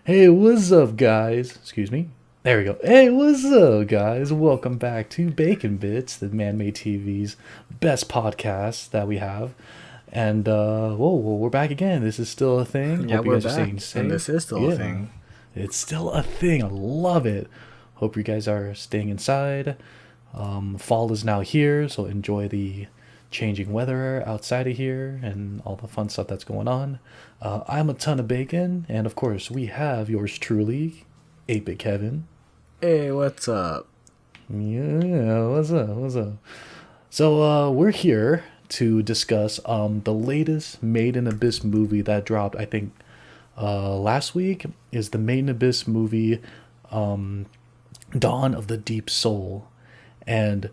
Hey, what's up, guys? Excuse me. There we go. Hey, what's up, guys? Welcome back to Bacon Bits, the Man-Made TV's best podcast that we have. And, whoa, we're back again. This is still a thing. Yeah, Hope you we're guys are staying back, and safe. this is still a Yeah, thing. it's still a thing. I love it. Hope you guys are staying inside. Fall is now here, so enjoy the changing weather outside of here and all the fun stuff that's going on. I'm a ton of bacon, and of course, we have yours truly, 8-Bit Kevin. Hey, what's up? Yeah, what's up? What's up? So, we're here to discuss the latest Made in Abyss movie that dropped, I think, last week is the Made in Abyss movie, Dawn of the Deep Soul. And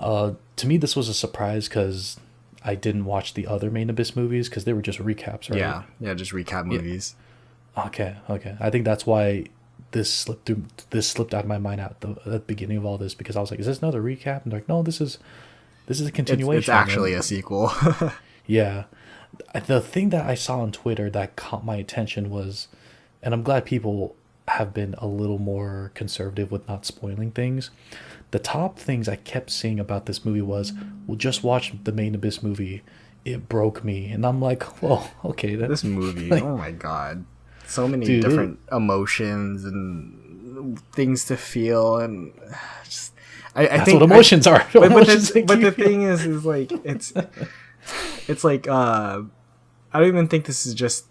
to me, this was a surprise because I didn't watch the other Main Abyss movies because they were just recaps, right? Yeah, just recap movies. Okay. I think that's why this slipped out of my mind at the beginning of all this because I was like, is this another recap? And they're like, no, this is a continuation. It's actually a sequel. Yeah. The thing that I saw on Twitter that caught my attention was, and I'm glad people have been a little more conservative with not spoiling things. The top things I kept seeing about this movie was, well, just watch the Main Abyss movie. It broke me. And I'm like, whoa, okay. This movie, like, oh my god. So many dude, different emotions and things to feel, and just that's what emotions are. But Emotions but the feel. thing is like it's like I don't even think this is just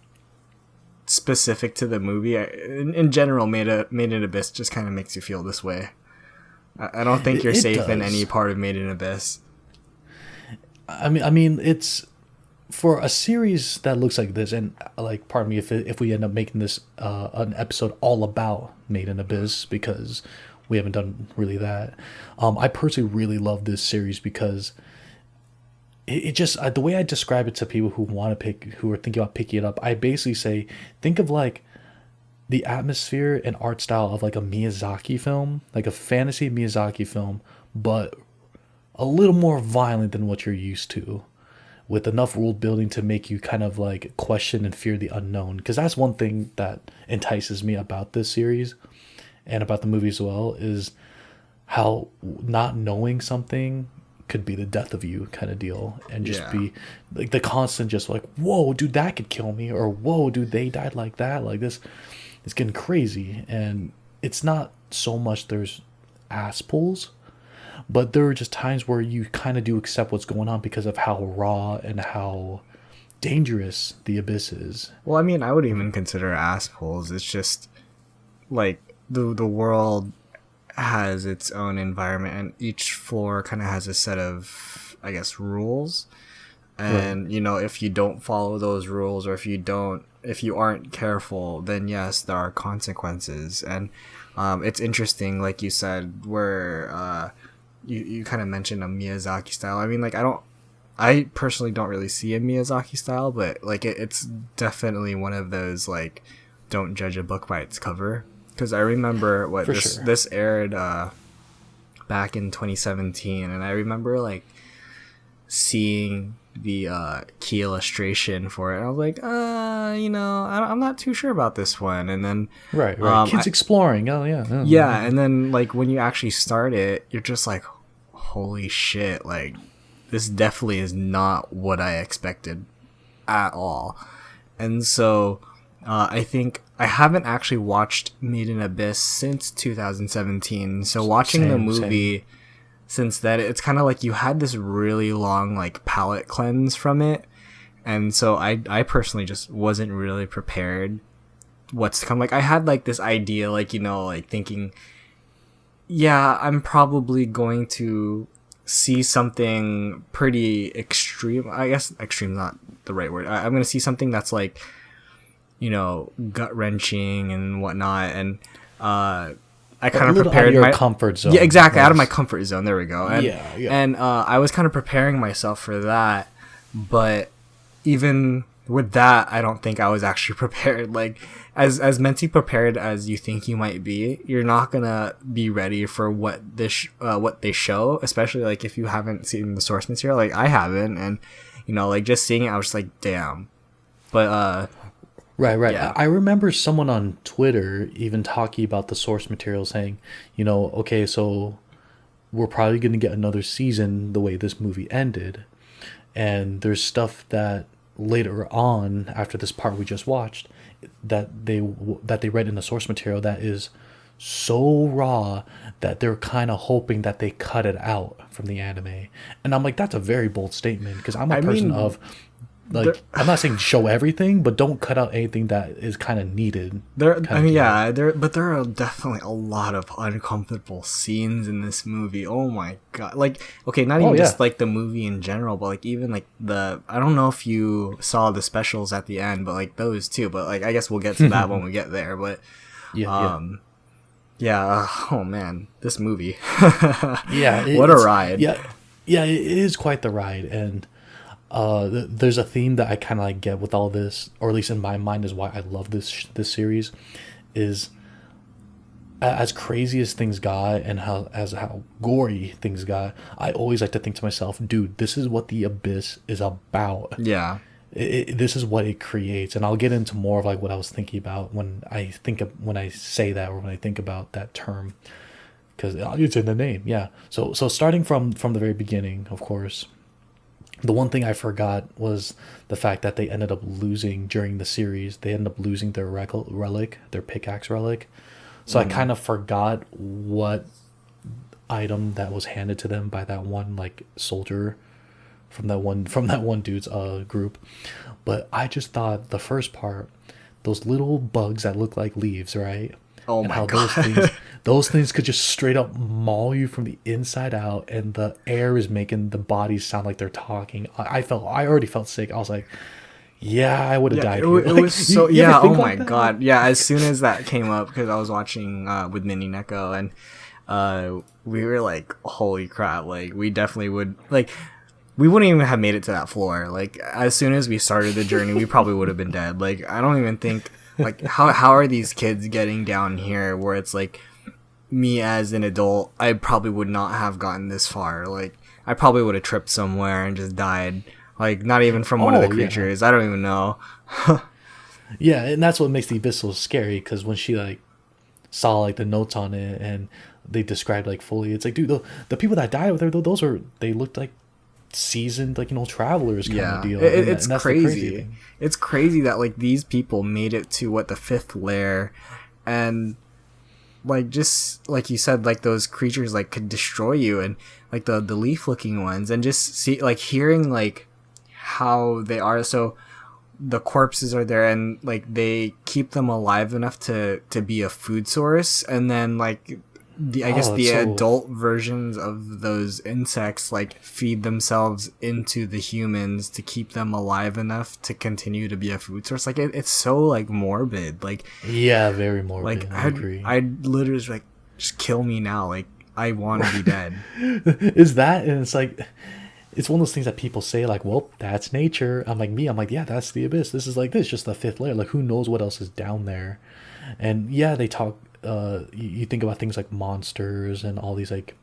specific to the movie. In general, Made in Abyss just kind of makes you feel this way. I don't think you're safe in any part of Made in Abyss. I mean, it's for a series that looks like this, and like, pardon me if we end up making this an episode all about Made in Abyss because we haven't done really that. I personally really love this series because it just the way I describe it to people who who are thinking about picking it up, I basically say, think of like the atmosphere and art style of like a Miyazaki film, like a fantasy Miyazaki film, but a little more violent than what you're used to, with enough world building to make you kind of like question and fear the unknown. Because that's one thing that entices me about this series and about the movie as well, is how not knowing something could be the death of you kind of deal, and just be like the constant just like, whoa dude, that could kill me, or whoa dude, they died like that, like this. It's getting crazy. And it's not so much there's ass pulls, but there are just times where you kind of do accept what's going on because of how raw and how dangerous the abyss is. Well, I mean, I would even consider ass pulls. It's just like the world has its own environment, and each floor kind of has a set of, I guess, rules. And you know, if you don't follow those rules, or if you aren't careful, then yes, there are consequences. And it's interesting, like you said, where you kind of mentioned a Miyazaki style. I mean, like, I personally don't really see a Miyazaki style, but like it's definitely one of those, like, don't judge a book by its cover. Because I remember this aired back in 2017, and I remember like seeing the key illustration for it, and I was like, you know, I'm not too sure about this one. And then Right. Kids exploring. Oh yeah. Yeah, and then like when you actually start it, you're just like, holy shit, like this definitely is not what I expected at all. And so I think I haven't actually watched Made in Abyss since 2017. So watching the movie since then, it's kind of like you had this really long like palate cleanse from it. And so I personally just wasn't really prepared what's to come. Like, I had like this idea, like, you know, like thinking, yeah, I'm probably going to see something pretty extreme. I guess extreme is not the right word. I'm going to see something that's like, you know, gut wrenching and whatnot. And I kind of prepared out of your comfort zone. Yeah, exactly, out of my comfort zone. There we go. And, yeah. And I was kind of preparing myself for that, but even with that, I don't think I was actually prepared. Like, as mentally prepared as you think you might be, you're not gonna be ready for what what they show, especially like if you haven't seen the source material. Like, I haven't, and you know, like just seeing it, I was just like, damn. But Right. Yeah. I remember someone on Twitter even talking about the source material, saying, okay, so we're probably going to get another season the way this movie ended, and there's stuff that later on after this part we just watched that they read in the source material that is so raw that they're kind of hoping that they cut it out from the anime. And I'm like, that's a very bold statement, because I'm a person of like, I'm not saying show everything, but don't cut out anything that is kind of needed. There are definitely a lot of uncomfortable scenes in this movie. Oh my god! Like, okay, not even just like the movie in general, but like even like I don't know if you saw the specials at the end, but like those too. But like, I guess we'll get to that when we get there. But oh man, this movie. What a ride! Yeah, it is quite the ride. And there's a theme that I kind of like get with all this, or at least in my mind is why I love this series, is as crazy as things got and how gory things got, I always like to think to myself, dude, this is what the Abyss is about. Yeah. This is what it creates. And I'll get into more of like what I was thinking about when I say that, or when I think about that term, because it's in the name. Yeah. So starting from the very beginning, of course, the one thing I forgot was the fact that they ended up losing during the series. They ended up losing their relic, their pickaxe relic. So I kind of forgot what item that was handed to them by that one like soldier from that one dude's group. But I just thought the first part, those little bugs that look like leaves, right? Oh my god. Those things could just straight up maul you from the inside out, and the air is making the bodies sound like they're talking. I already felt sick. I was like, yeah, I would have died. It was so yeah. Oh my god. Yeah. As soon as that came up, because I was watching with Mini Neko, and we were like, holy crap! Like, we definitely would like. We wouldn't even have made it to that floor. Like, as soon as we started the journey, we probably would have been dead. Like, I don't even think. Like, how are these kids getting down here where it's like, me as an adult, I probably would not have gotten this far. Like, I probably would have tripped somewhere and just died. Like, not even from one of the creatures. Yeah. I don't even know. Yeah, and that's what makes the Abyss so scary, because when she like saw like the notes on it and they described like fully, it's like, dude, the people that died with her, they looked like seasoned, like, travelers kind of deal. It's crazy. It's crazy that like these people made it to the 5th layer, and like, just like you said, like those creatures like could destroy you, and like the leaf looking ones, and just hearing like how they are. So the corpses are there, and like they keep them alive enough to be a food source, and then like the adult versions of those insects like feed themselves into the humans to keep them alive enough to continue to be a food source. Like, it's so like morbid. Like, yeah, very morbid. Like, I agree. I'd literally like, just kill me now. Like, I want to be dead. Is that? And it's like, it's one of those things that people say like, well, that's nature. I'm like, yeah, that's the Abyss. This is like this, just the 5th layer. Like, who knows what else is down there? And yeah, they talk. You think about things like monsters and all these like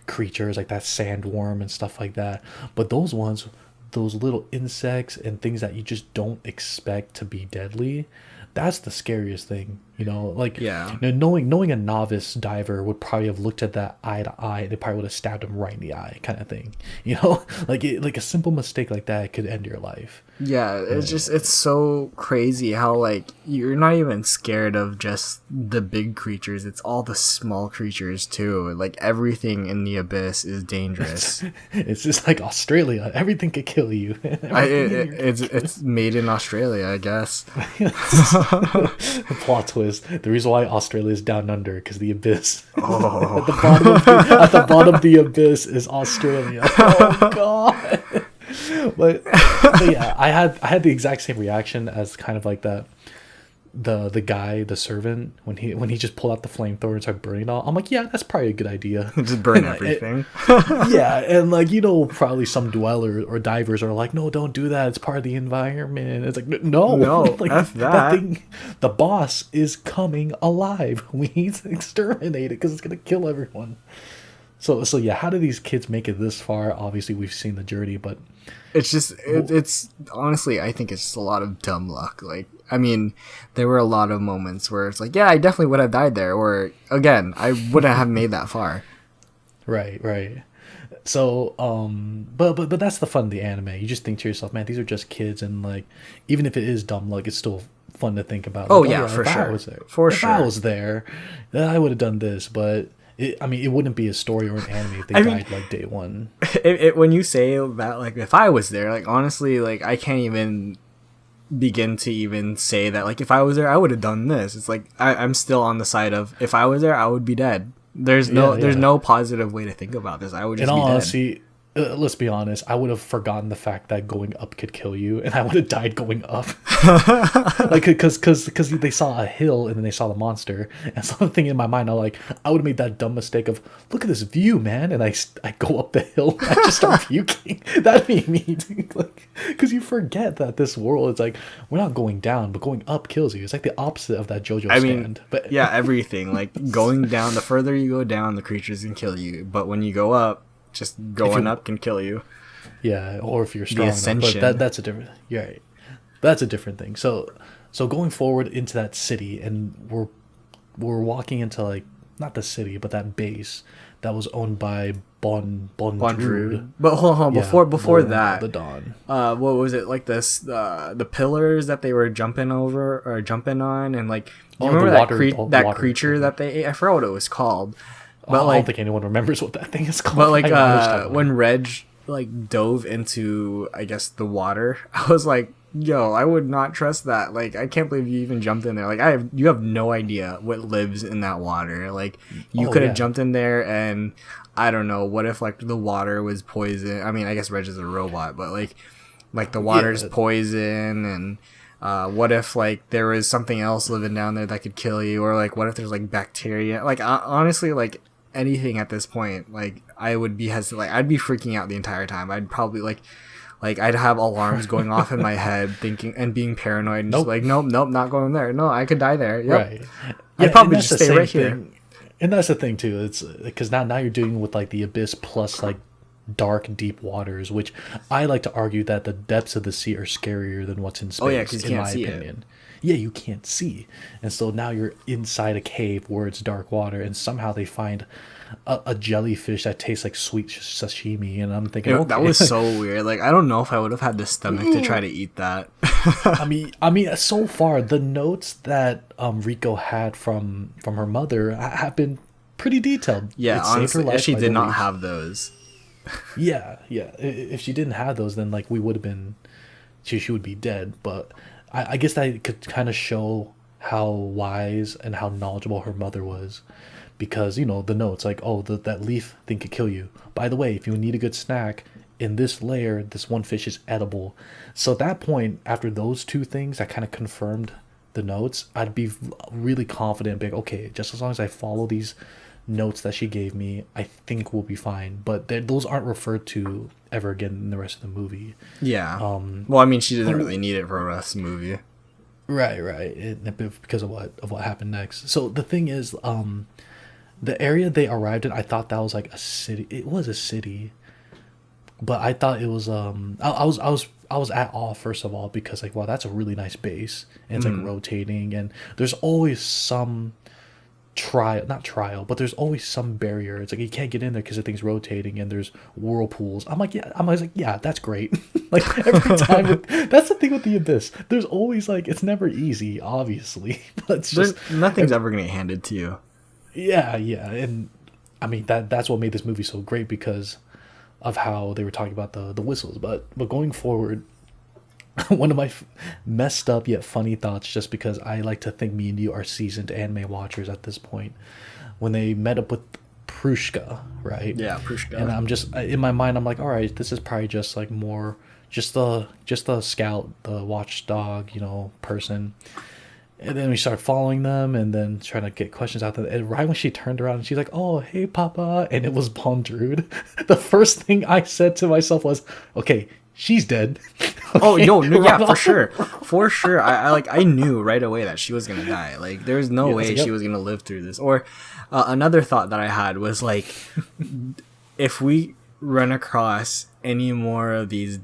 creatures like that sandworm and stuff like that, but those little insects and things that you just don't expect to be deadly, that's the scariest thing. Like, yeah. Knowing a novice diver would probably have looked at that eye to eye, and it probably would have stabbed him right in the eye, kind of thing. Like a simple mistake like that could end your life. Yeah, it's so crazy how like you're not even scared of just the big creatures. It's all the small creatures too. Like, everything in the Abyss is dangerous. It's just like Australia. Everything could kill you. It's made in Australia, I guess. Plot twist. The reason why Australia is down under, because the Abyss. Oh. At the bottom of the Abyss is Australia. Oh god. But yeah, I had the exact same reaction as kind of like that. The guy, the servant, when he just pulled out the flamethrower and started burning it all, I'm like, yeah, that's probably a good idea. Just burn everything. Yeah, and like, probably some dwellers or divers are like, no, don't do that. It's part of the environment. It's like, no, like, F that thing. The boss is coming alive. We need to exterminate it because it's gonna kill everyone. So yeah, how do these kids make it this far? Obviously, we've seen the journey, but It's just it's honestly, I think it's just a lot of dumb luck. Like, I mean, there were a lot of moments where it's like, yeah, I definitely would have died there, or again, I wouldn't have made that far. right. So, but that's the fun of the anime. You just think to yourself, man, these are just kids, and like, even if it is dumb luck, it's still fun to think about. Like, Oh yeah, for sure. If I was there, then I would have done this. But I mean, it wouldn't be a story or an anime if they died like day one. When you say that, like, if I was there, like, honestly, like, I can't even begin to even say that, like, if I was there, I would have done this. It's like I'm still on the side of, if I was there, I would be dead. There's no positive way to think about this. I would just In be all dead. honesty, let's be honest. I would have forgotten the fact that going up could kill you, and I would have died going up. Like, because they saw a hill and then they saw the monster, and something in my mind, I would have made that dumb mistake of, look at this view, man, and I go up the hill, and I just start puking. That'd be me, dude. Like, because you forget that this world is like, we're not going down, but going up kills you. It's like the opposite of that JoJo stand. But yeah, everything, like, going down. The further you go down, the creatures can kill you. But when you go up, just going up can kill you. Yeah, or if you're strong enough. Ascension. But that's a different. You're right. That's a different thing. So going forward into that city, and we're walking into, like, not the city, but that base that was owned by Bondrewd. But hold on, before that, the Dawn. What was it, like, this the pillars that they were jumping over or jumping on, and like, you remember that creature that they ate? I forgot what it was called. But I don't think anyone remembers what that thing is called. But like, when Reg like dove into, I guess, the water, I was like, yo, I would not trust that. Like, I can't believe you even jumped in there. Like, you have no idea what lives in that water. Like, you could have jumped in there, and I don't know, what if, like, the water was poison? I mean, I guess Reg is a robot, but like the water's poison, and what if, like, there was something else living down there that could kill you, or like, what if there's like bacteria? Like, honestly, like, anything at this point, like, I would be hesitant. Like, I'd be freaking out the entire time. I'd probably like I'd have alarms going off in my head, thinking and being paranoid, and just like, nope, not going there. No, I could die there. Yep. Right. I'd probably just stay right here. And that's the thing too. It's because now you're dealing with, like, the abyss plus, like, dark, deep waters, which I like to argue that the depths of the sea are scarier than what's in space. Oh yeah, because you in can't my see opinion. it. Yeah, you can't see, and so now you're inside a cave where it's dark water, and somehow they find a jellyfish that tastes like sweet sashimi, and I'm thinking, okay. That was so weird. Like, I don't know if I would have had the stomach to try to eat that. I mean, so far the notes that Rico had from her mother have been pretty detailed. Yeah, honestly, she did not have those. Yeah. If she didn't have those, then, like, we would have been, she would be dead. But I guess that could kind of show how wise and how knowledgeable her mother was, because, you know, the notes, like, oh, that leaf thing could kill you. By the way, if you need a good snack, in this layer, this one fish is edible. So at that point, after those two things, I kind of confirmed the notes. I'd be really confident, being, okay, just as long as I follow these notes that she gave me, I think we'll be fine. But those aren't referred to ever again in the rest of the movie. Yeah. Well, I mean, she didn't really need it for the rest of the movie. Right. Because of what happened next. So the thing is, the area they arrived in, I thought that was like a city. It was a city, but I thought it was I was at awe, first of all, because, like, wow, that's a really nice base, and it's like rotating, and there's always some but there's always some barrier. It's like you can't get in there because the thing's rotating, and there's whirlpools. I was like, yeah, that's great. Like, every time, that's the thing with the abyss. There's always, like, it's never easy, obviously, but it's just nothing's ever gonna get handed to you. Yeah, and I mean that's what made this movie so great, because of how they were talking about the whistles. But going forward, one of my messed up yet funny thoughts, just because I like to think me and you are seasoned anime watchers at this point, when they met up with Prushka, right? Yeah, Prushka. And I'm just, in my mind, I'm like, all right, this is probably just like more just the scout, the watchdog, you know, person. And then we start following them, and then trying to get questions out of them. And right when she turned around, and she's like, "Oh, hey, Papa," and it was Bondrewd. The first thing I said to myself was, "Okay, she's dead." Oh no, no, yeah, Right for off. sure, for sure. I knew right away that she was gonna die. Like, there was no Yeah, I was way like, she yep. was gonna live through this. Or another thought that I had was like, if we run across any more of these,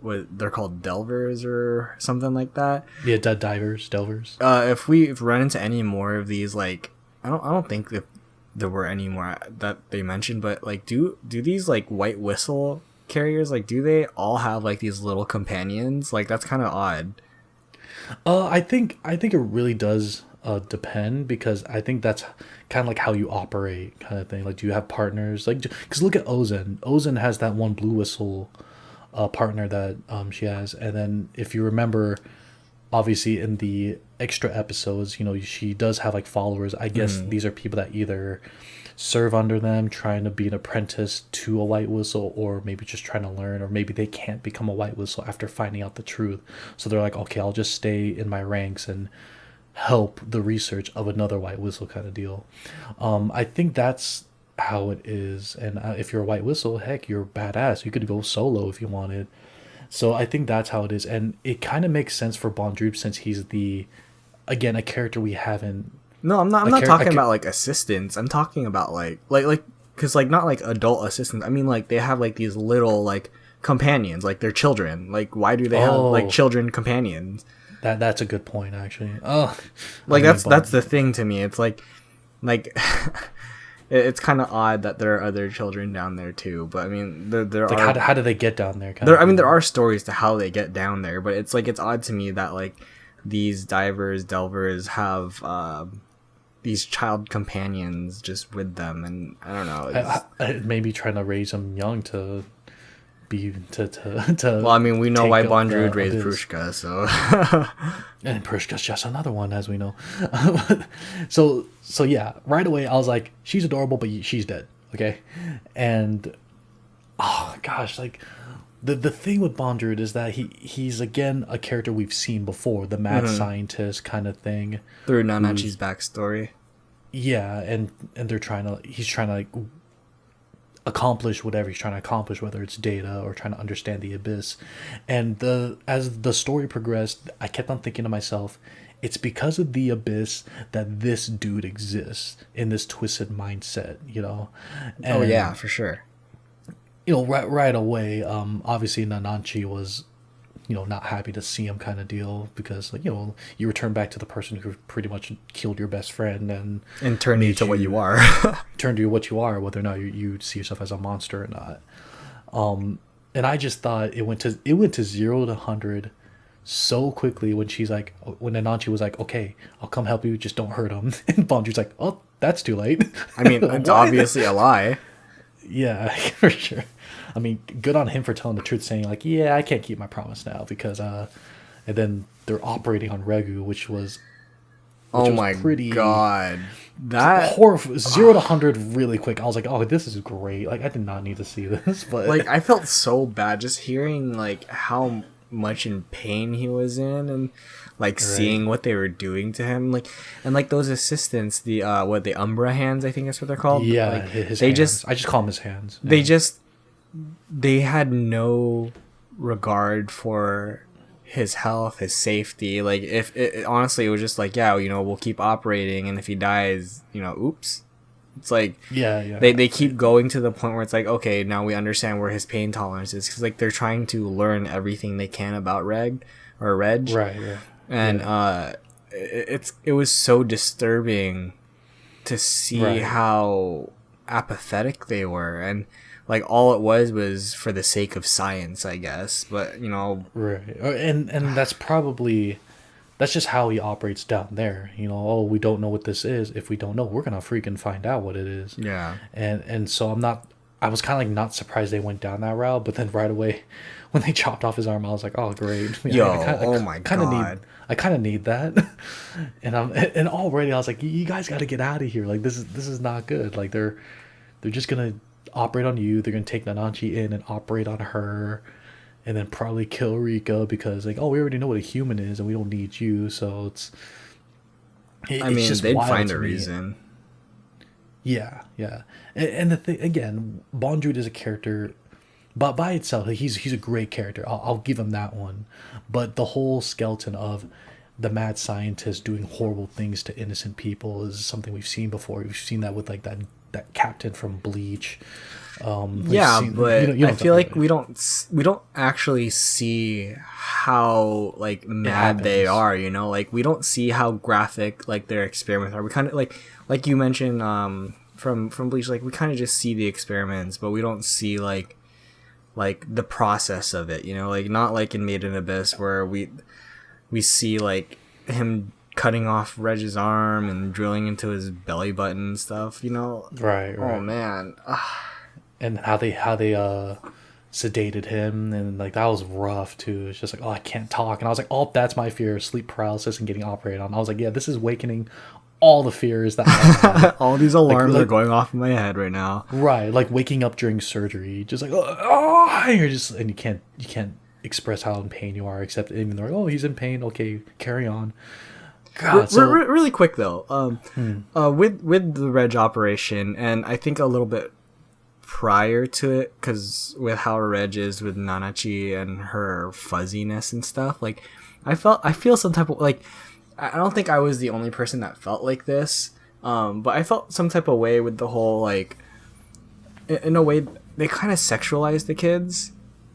what they're called, delvers or something like that. Yeah, divers, delvers. If we run into any more of these, like, I don't think that there were any more that they mentioned, but like, do these like white whistle carriers, like, do they all have like these little companions? Like, that's kind of odd. I think it really does depend, because I think that's kind of like how you operate, kind of thing. Like, do you have partners? Like, because look at Ozen. Ozen has that one blue whistle partner that she has, and then if you remember, obviously in the extra episodes, she does have like followers. I guess these are people that either serve under them, trying to be an apprentice to a white whistle, or maybe just trying to learn, or maybe they can't become a white whistle after finding out the truth. So they're like, okay, I'll just stay in my ranks and help the research of another white whistle, kind of deal. I think that's how it is. And if you're a white whistle, heck, you're badass. You could go solo if you wanted. So I think that's how it is, and it kind of makes sense for Bondrewd, since he's again, a character we haven't. No, I'm not. I'm not talking about like assistants. I'm talking about because like not like adult assistants. I mean, like, they have like these little like companions, like they're children. Like, why do they have like children companions? That's a good point, actually. Oh, Like, that's the thing to me. It's like it's kind of odd that there are other children down there too. But I mean, there like, are. how do they get down there? I mean, there are stories to how they get down there, but it's like, it's odd to me that like these delvers have these child companions just with them, and I don't know. Maybe trying to raise them young to be to. Well, I mean, we know why Bondrewd raised abyss. Prushka, so. And Prushka's just another one, as we know. so yeah, right away I was like, she's adorable, but she's dead. Okay, and oh gosh, like. The thing with Bondrewd is that he's again a character we've seen before, the mad scientist kind of thing. Through Nanachi's backstory. Yeah, and he's trying to like accomplish whatever he's trying to accomplish, whether it's data or trying to understand the abyss. And as the story progressed, I kept on thinking to myself, it's because of the abyss that this dude exists in this twisted mindset, And, oh yeah, for sure. Right away, obviously Nanachi was, not happy to see him, kind of deal, because like, you return back to the person who pretty much killed your best friend and turned you to what you are. Turned you what you are, whether or not you see yourself as a monster or not. And I just thought it went to 0 to 100 so quickly when when Nanachi was like, okay, I'll come help you, just don't hurt him. And Bondrewd's like, oh, that's too late. I mean, it's obviously a lie. Yeah, for sure. I mean, good on him for telling the truth, saying like, yeah, I can't keep my promise now, because and then they're operating on Regu, which was pretty god, that horrible. 0 to 100 really quick. I was like, oh, this is great. Like, I did not need to see this, but like, I felt so bad just hearing like how much in pain he was in, and like seeing what they were doing to him, like, and like those assistants, the Umbra hands, I think that's what they're called. Yeah, like, his they hands. I just call them his hands. They had no regard for his health, his safety. Like, if it honestly, it was just like, yeah, we'll keep operating, and if he dies, oops. It's like, yeah. They keep going to the point where it's like, okay, now we understand where his pain tolerance is, because like they're trying to learn everything they can about Reg. Right. And it was so disturbing to see how apathetic they were, and like all it was for the sake of science, I guess. But right, and that's just how he operates down there. Oh, we don't know what this is. If we don't know, we're gonna freaking find out what it is. Yeah. And so I was kind of like not surprised they went down that route, but then right away when they chopped off his arm, I was like, oh great. Oh my god. I kind of need that. And already I was like, you guys got to get out of here. Like, this is not good. Like, they're just gonna operate on you. They're gonna take Nanachi in and operate on her, and then probably kill Rika, because like, oh, we already know what a human is, and we don't need you. So I mean, just they'd wild find to a me. reason. Yeah. And the thing again, Bondrewd is a character But by itself, he's a great character. I'll give him that one. But the whole skeleton of the mad scientist doing horrible things to innocent people is something we've seen before. We've seen that with like that captain from Bleach. Yeah, but you know I feel like we don't actually see how like mad they are. You know, like we don't see how graphic like their experiments are. We kind of like you mentioned from Bleach. Like we kind of just see the experiments, but we don't see like the process of it. You know, like not like in Made in Abyss where we see like him cutting off Reg's arm and drilling into his belly button and stuff. You know, right. Oh man. And how they sedated him, and like that was rough too. It's just like, oh, I can't talk, and I was like, oh, that's my fear, sleep paralysis and getting operated on. I was like, yeah, this is awakening all the fears that I have. All these alarms are going off in my head right now. Right, like waking up during surgery, just like you're just, and you can't express how in pain you are, except even they're like, oh, he's in pain, okay, carry on. God, really quick though, with the Reg operation, and I think a little bit prior to it, because with how Reg is with Nanachi and her fuzziness and stuff, like I feel some type of like, I don't think I was the only person that felt like this, but I felt some type of way with the whole like, in a way they kind of sexualized the kids,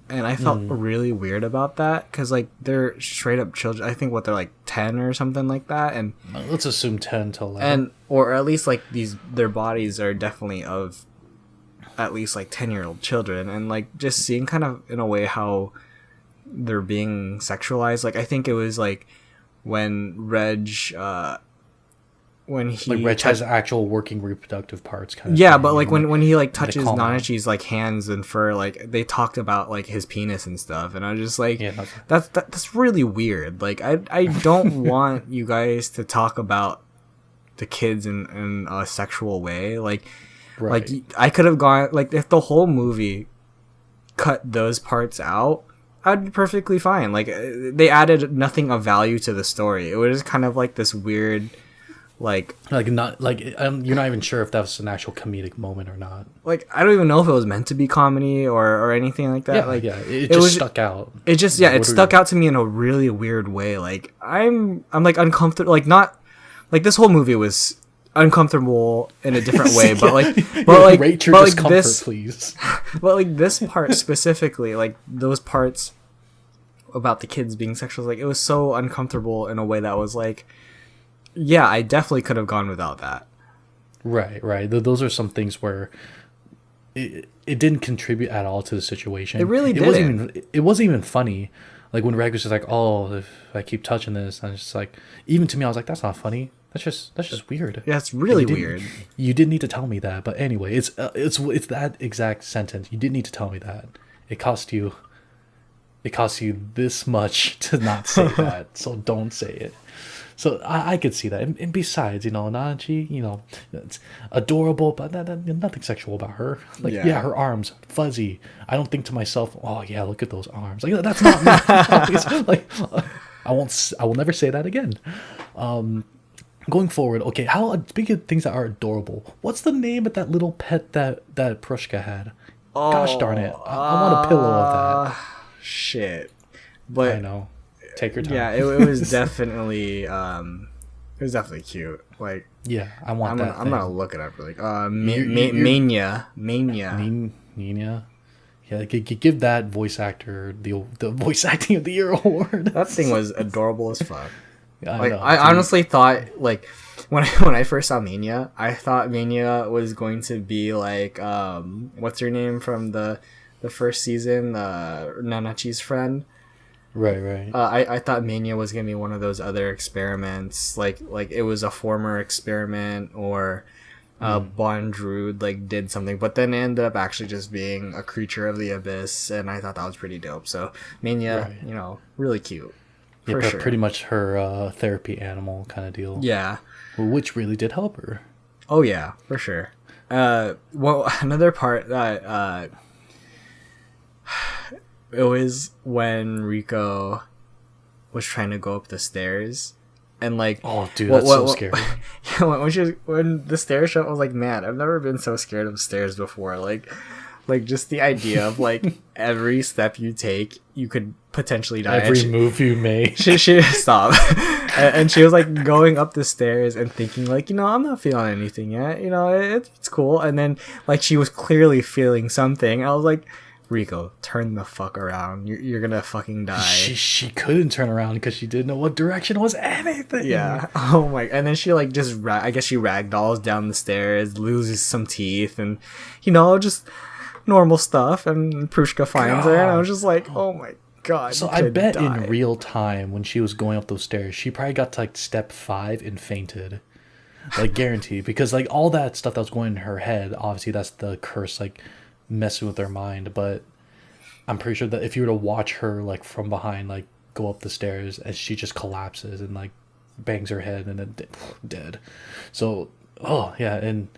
and I felt really weird about that because like they're straight up children. I think they're like 10 or something like that, and let's assume 10 to 11, and or at least like their bodies are definitely of at least like 10-year-old children, and like just seeing kind of in a way how they're being sexualized. Like I think it was like when Reg when he like Reg has actual working reproductive parts kind of yeah thing, but like when he like touches Nanachi's like hands and fur, like they talked about like his penis and stuff, and I was just like, yeah, that's really weird. Like I don't want you guys to talk about the kids in a sexual way. Like right. Like I could have gone like if the whole movie cut those parts out, I'd be perfectly fine. Like they added nothing of value to the story. It was just kind of like this weird like not like you're not even sure if that was an actual comedic moment or not. Like I don't even know if it was meant to be comedy or anything like that. Yeah, like yeah, it just stuck out. It just it stuck out to me in a really weird way. Like I'm like uncomfortable. Like not like this whole movie was uncomfortable in a different way, but like rate your discomfort, this, please. But like this part specifically, like those parts about the kids being sexual, like it was so uncomfortable in a way that was like, yeah, I definitely could have gone without that. Right. Those are some things where it didn't contribute at all to the situation. It really didn't. It wasn't even funny. Like when Reg was just like, oh, if I keep touching this, and it's just like, even to me, I was like, that's not funny. That's just weird. Yeah, it's really weird. You didn't need to tell me that. But anyway, it's that exact sentence. You didn't need to tell me that. It cost you this much to not say that. So don't say it. So I could see that. And besides, Nanachi, it's adorable, but nothing sexual about her. Like, yeah, her arms, fuzzy. I don't think to myself, oh, yeah, look at those arms. Like, that's not me. Like, I will never say that again. Going forward, okay, speaking of things that are adorable, what's the name of that little pet that Prushka had? Oh, gosh darn it. I want a pillow of that. Shit. But I know. Take your time. Yeah, it was definitely cute. Like, yeah, I want that. I'm gonna look it up. Like, Mania. Nina. Yeah, give that voice actor the voice acting of the year award. That thing was adorable as fuck. I honestly thought like when I first saw Mania, I thought Mania was going to be like what's her name from the first season, Nanachi's friend. Right. I thought Mania was gonna be one of those other experiments, like it was a former experiment or Bondrewd like did something, but then it ended up actually just being a creature of the abyss, and I thought that was pretty dope. So Mania, really cute. Yeah, sure. Pretty much her therapy animal kind of deal. Yeah, which really did help her. Oh yeah, for sure. Well, another part that it was when Rico was trying to go up the stairs, and like, oh dude, that's so scary. When the stairs shut, I was like, man, I've never been so scared of stairs before. Like Like, just the idea of, like, every step you take, you could potentially die. Every move you make. She stop. And she was, like, going up the stairs and thinking, like, I'm not feeling anything yet. It's cool. And then, like, she was clearly feeling something. I was like, Rico, turn the fuck around. You're gonna fucking die. She couldn't turn around because she didn't know what direction was anything. Yeah. Oh my. And then she, like, just, I guess she ragdolls down the stairs, loses some teeth, and, just normal stuff. And Prushka finds her, and I was just like, oh my god. So I bet in real time, when she was going up those stairs, she probably got to, like, step 5 and fainted. Like, guaranteed. Because, like, all that stuff that was going in her head, obviously that's the curse, like, messing with her mind. But I'm pretty sure that if you were to watch her, like, from behind, like, go up the stairs, as she just collapses and, like, bangs her head and then dead. So, oh yeah, and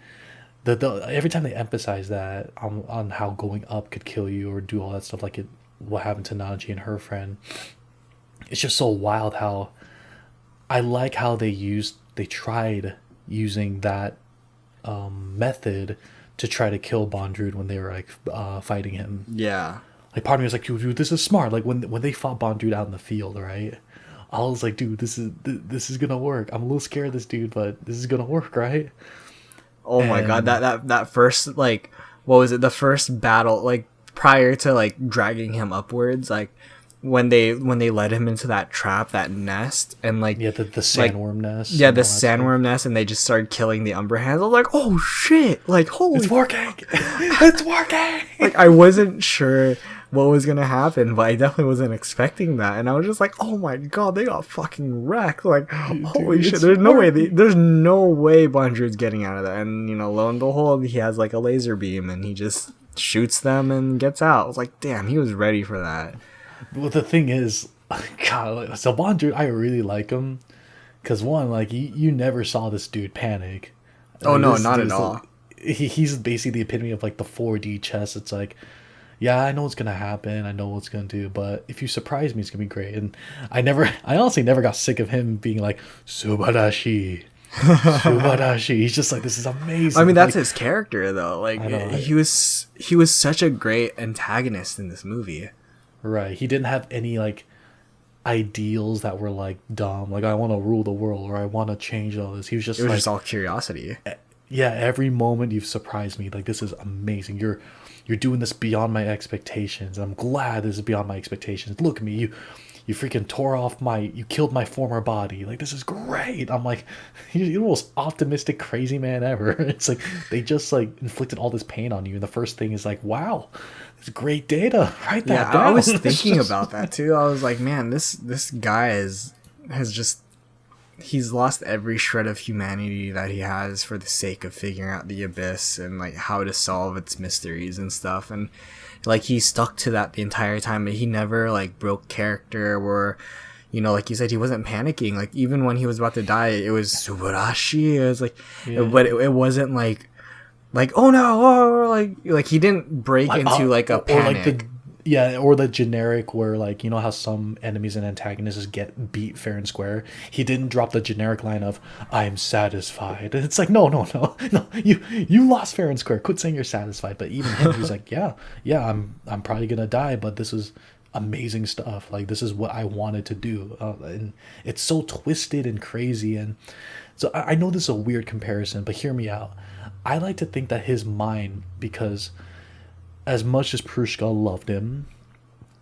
the every time they emphasize that on how going up could kill you or do all that stuff, like what happened to Naji and her friend, it's just so wild. How I like how they tried using that method to try to kill Bondrewd when they were, like, fighting him. Yeah. Like, part of me was like, dude, this is smart. Like, when they fought Bondrewd out in the field, right? I was like, dude, this is gonna work. I'm a little scared of this dude, but this is gonna work, right? Oh my god, that first, like, what was it? The first battle, like, prior to, like, dragging him upwards, like, when they let him into that trap, that nest, and, like, yeah, the sandworm nest. Yeah, the sandworm nest, and they just started killing the Umber Hands. I was like, oh shit! Like, holy, it's working! It's working! Like, I wasn't sure what was gonna happen, but I definitely wasn't expecting that, and I was just like, oh my god, they got fucking wrecked! Like, holy shit! There's no way Bondrewd's getting out of that, and lo and behold, he has, like, a laser beam, and he just shoots them and gets out. I was like, damn, he was ready for that. Well, the thing is, God, so Bondrewd, I really like him, because one, like, you never saw this dude panic. Oh no, not at all. He's basically the epitome of, like, the 4D chess. It's like, yeah, I know what's gonna happen, I know what's gonna do, but if you surprise me, it's gonna be great. And I honestly never got sick of him being like, Subarashi. Subarashi. He's just like, this is amazing. I mean, that's, like, his character, though. Like, he was such a great antagonist in this movie. Right. He didn't have any, like, ideals that were, like, dumb. Like, I want to rule the world, or I want to change all this. He was just, just all curiosity. Yeah, every moment you've surprised me. Like, this is amazing. You're doing this beyond my expectations. I'm glad this is beyond my expectations. Look at me. You freaking you killed my former body. Like, this is great. I'm like, you're the most optimistic, crazy man ever. It's like, they just, like, inflicted all this pain on you. And the first thing is like, wow, it's great data. Write that down. I was thinking about that too. I was like, man, this guy has just, he's lost every shred of humanity that he has for the sake of figuring out the abyss and, like, how to solve its mysteries and stuff. And, like, he stuck to that the entire time. He never, like, broke character, or, like you said, he wasn't panicking. Like, even when he was about to die, it was Subarashi. It was like, yeah. But it wasn't like, oh no, or like he didn't break into, like, a panic. Or the generic where, like, you know how some enemies and antagonists just get beat fair and square? He didn't drop the generic line of, I'm satisfied. And it's like, no, you lost fair and square. Quit saying you're satisfied. But even him, he's like, yeah, I'm probably gonna die, but this is amazing stuff. Like, this is what I wanted to do. And it's so twisted and crazy. And so I know this is a weird comparison, but hear me out. I like to think that his mind, because as much as Prushka loved him,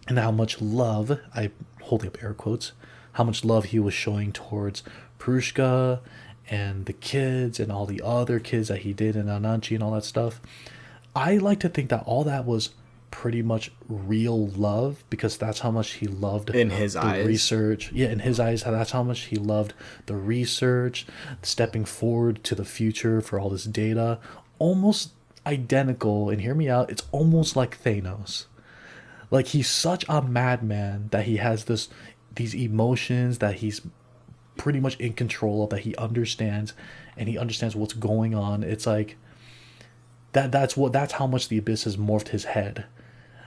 and how much love, I holding up air quotes, how much love he was showing towards Prushka and the kids and all the other kids that he did in Ananchi and all that stuff, I like to think that all that was pretty much real love, because that's how much he loved in his eyes. Research. Yeah, in his eyes, that's how much he loved the research, stepping forward to the future for all this data. Almost identical, and hear me out, it's almost like Thanos. Like, he's such a madman that he has these emotions that he's pretty much in control of, that he understands, and he understands what's going on. It's like that's how much the abyss has morphed his head.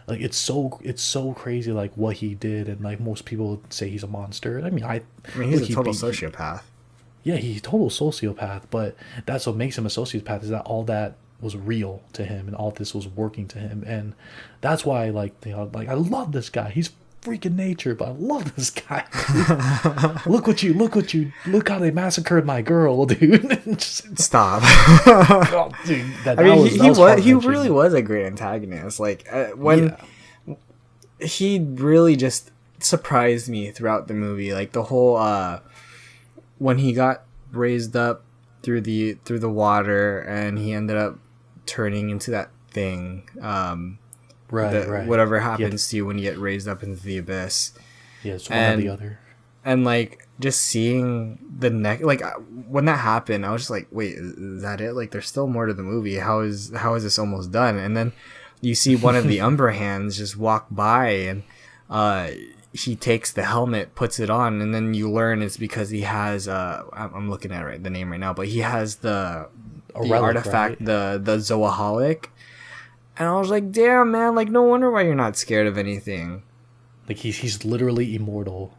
Like, it's so crazy, like, what he did, and, like, most people would say he's a monster. I mean, he's a total sociopath. Yeah, he's a total sociopath, but that's what makes him a sociopath, is that all that was real to him, and all this was working to him, and that's why like like I love this guy. He's freaking nature, but I love this guy. look how they massacred my girl, dude. Stop. Oh, dude, he really was a great antagonist. Like when he really just surprised me throughout the movie. Like the whole when he got raised up through the water and he ended up turning into that thing. Right. Whatever happens to you when you get raised up into the abyss. Yeah, it's one or the other. And like just seeing the neck, like when that happened, I was just like, wait, is that it? Like there's still more to the movie. How is this almost done? And then you see one of the Umber hands just walk by, and he takes the helmet, puts it on, and then you learn it's because he has I'm looking at the name right now, but he has the relic, artifact, right? the Zoaholic. And I was like, damn, man, like no wonder why you're not scared of anything. Like he's literally immortal.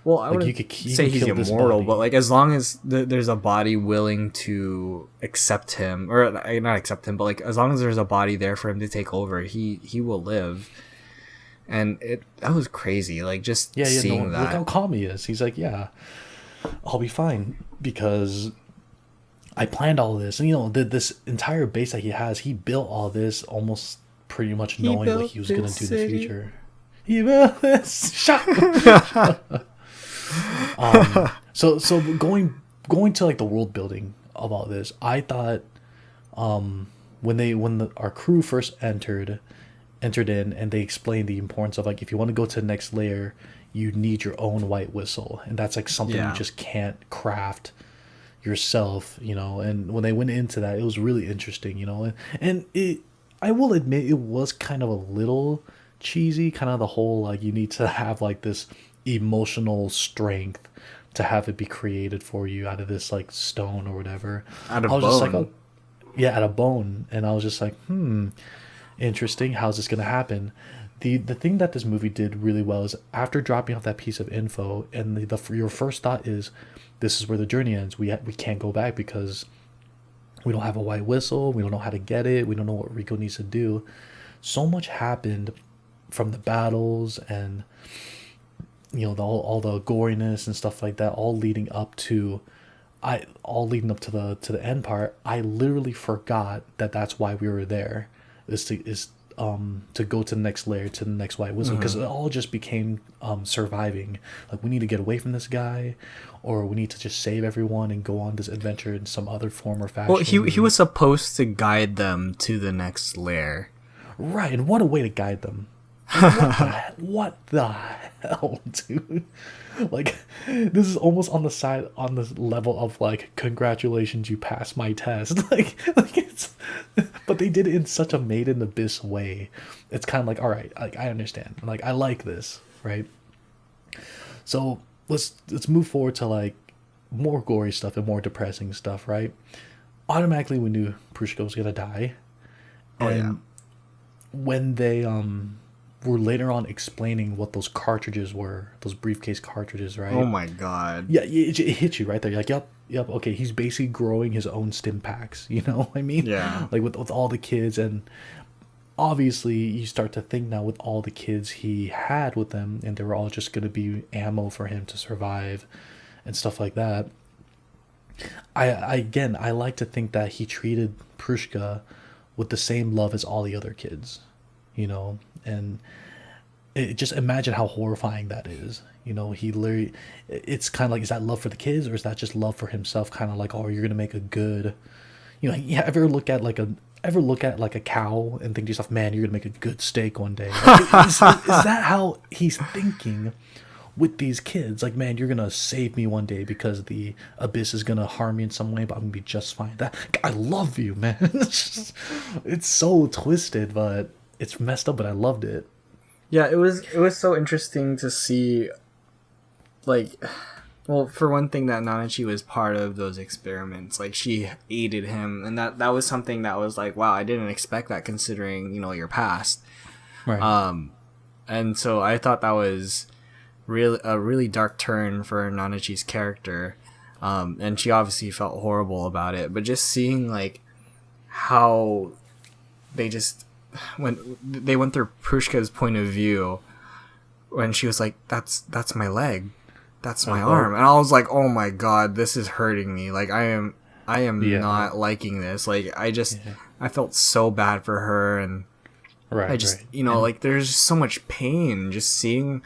Well, I wouldn't say he's immortal, but like as long as there's a body willing to accept him, or not accept him, but like as long as there's a body there for him to take over, he will live. And that was crazy, like just seeing that. Look how calm he is. He's like, yeah, I'll be fine because I planned all this. And this entire base that he has, he built all this almost pretty much knowing what he was going to do in the future. He built this. So going to like the world building of all this, I thought when our crew first entered in, and they explained the importance of like, if you want to go to the next layer, you need your own white whistle, and that's like something you just can't craft yourself, and when they went into that, it was really interesting, and I will admit it was kind of a little cheesy, kind of the whole like you need to have like this emotional strength to have it be created for you out of this like stone or whatever. Out of bone. Out of bone. And I was just like, interesting. How's this gonna happen? The thing that this movie did really well is after dropping off that piece of info, and your first thought is, this is where the journey ends. We can't go back because we don't have a white whistle. We don't know how to get it. We don't know what Rico needs to do. So much happened from the battles and all the goriness and stuff like that, all leading up to the end part. I literally forgot that that's why we were there, is to go to the next layer, to the next white whistle, because it all just became surviving. Like, we need to get away from this guy, or we need to just save everyone and go on this adventure in some other form or fashion. Well, he was supposed to guide them to the next layer, right? And what a way to guide them! What the hell, dude? Like, this is almost on the level of like, congratulations, you passed my test. like it's, but they did it in such a made in abyss way. It's kind of like, all right, like I understand, like I like this, right? So let's move forward to like more gory stuff and more depressing stuff, right? Automatically we knew Prushka was gonna die, and when they were later on explaining what those cartridges were, those briefcase cartridges, right? Oh my god. Yeah, it hit you right there. You're like, yep, okay, he's basically growing his own stim packs, you know what I mean? Yeah. Like with all the kids, and obviously you start to think now with all the kids he had with them, and they were all just going to be ammo for him to survive and stuff like that. I like to think that he treated Prushka with the same love as all the other kids, and just imagine how horrifying that is. He literally, it's kind of like, is that love for the kids, or is that just love for himself? Kind of like, oh, you're gonna make a good, ever look at like a cow and think to yourself, man, you're gonna make a good steak one day? Like, is that how he's thinking with these kids? Like, man, you're gonna save me one day because the abyss is gonna harm me in some way, but I'm gonna be just fine. That, I love you, man. It's so twisted, but it's messed up, but I loved it. Yeah, it was so interesting to see, like, well, for one thing, that Nanachi was part of those experiments. Like, she aided him, and that was something that was like, wow, I didn't expect that, considering, your past. Right. And so I thought that was a really dark turn for Nanachi's character. And she obviously felt horrible about it, but just seeing, like, how they just when they went through Prushka's point of view when she was like, that's my leg, that's my arm, and I was like, oh my god, this is hurting me. Like I am not liking this. Like I felt so bad for her, and I just like there's so much pain just seeing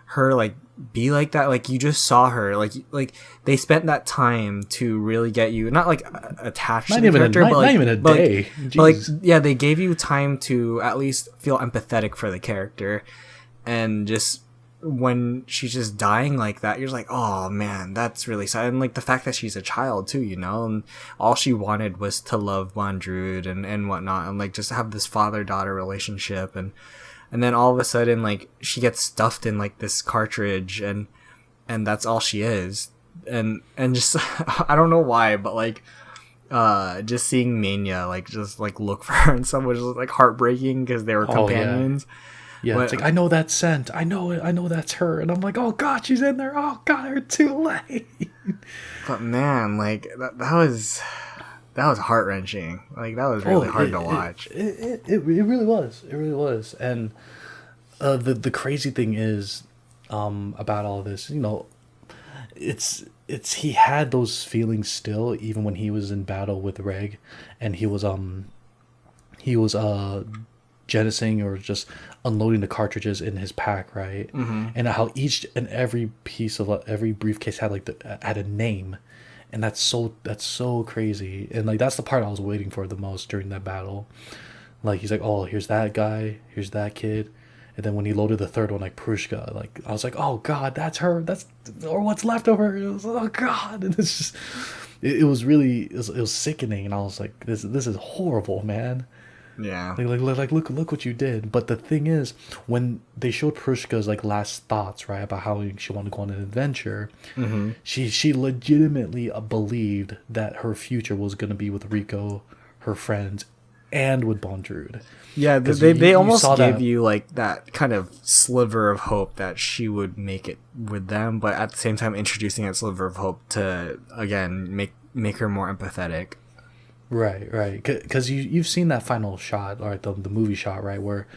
her like be like that. Like you just saw her like they spent that time to really get you not like attached to the character, but not even a day. But like yeah, they gave you time to at least feel empathetic for the character. And just when she's just dying like that, you're just like, oh man, that's really sad. And like the fact that she's a child too, and all she wanted was to love Bondrewd and whatnot, and like just have this father-daughter relationship, and then all of a sudden like she gets stuffed in like this cartridge, and that's all she is, and just I don't know why, but like just seeing Mania like just like look for her and stuff was just like heartbreaking because they were companions. Yeah, it's like, I know that scent. I know it. I know that's her. And I'm like, oh, God, she's in there. Oh, God, her too late. But, man, like, that was heart-wrenching. Like, that was really hard to watch. It really was. It really was. And the crazy thing is about all of this, it's he had those feelings still, even when he was in battle with Reg. And he was jettisoning or just unloading the cartridges in his pack, right? Mm-hmm. And how each and every piece of every briefcase had like had a name, and that's so crazy. And like that's the part I was waiting for the most during that battle. Like he's like, oh, here's that guy, here's that kid, and then when he loaded the third one, like Prushka, like I was like, oh God, that's her, or what's left of her. It was like, oh God, and it's just it was sickening, and I was like, this is horrible, man. Yeah. Like look what you did. But the thing is, when they showed Prushka's like last thoughts, right, about how she wanted to go on an adventure, mm-hmm. she legitimately believed that her future was going to be with Rico, her friends, and with Bondrewd. Yeah, they almost gave you like that kind of sliver of hope that she would make it with them, but at the same time introducing that sliver of hope to again make her more empathetic. Right. Because you've seen that final shot, or the movie shot, right, where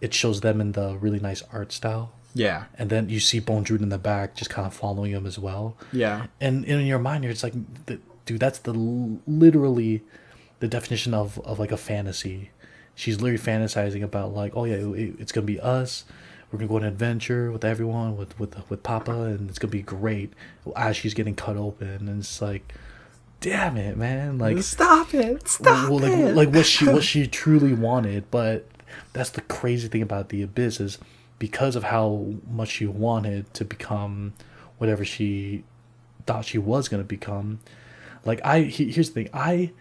it shows them in the really nice art style. Yeah. And then you see Bondrewd in the back just kind of following him as well. Yeah. And in your mind, it's like, dude, that's literally the definition of like a fantasy. She's literally fantasizing about like, oh yeah, it's going to be us. We're going to go on an adventure with everyone, with Papa, and it's going to be great as she's getting cut open. And it's like, damn it, man! Like, stop it! Like what she truly wanted. But that's the crazy thing about the Abyss is because of how much she wanted to become whatever she thought she was gonna become. Like here's the thing, I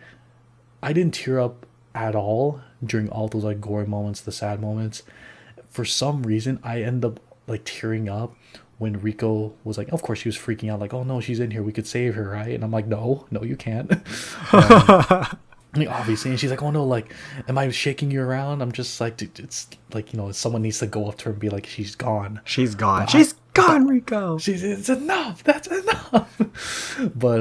didn't tear up at all during all those like gory moments, the sad moments. For some reason, I end up like tearing up when Rico was like, of course she was freaking out, like, oh no, she's in here, we could save her, right? And I'm like, no, you can't. Obviously, and she's like, oh no, like, am I shaking you around? I'm just like, dude, it's like, someone needs to go up to her and be like, she's gone, Rico. It's enough. That's enough. But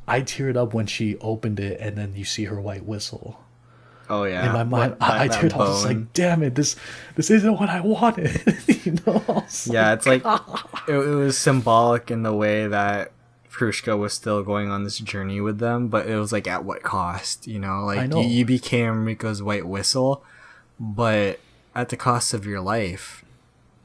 I teared up when she opened it, and then you see her white whistle. Oh yeah. In my mind, I teared up. I was like, damn it, this isn't what I wanted. Yeah, it's like it was symbolic in the way that Prushka was still going on this journey with them, but it was like at what cost? Like you became Rico's white whistle, but at the cost of your life.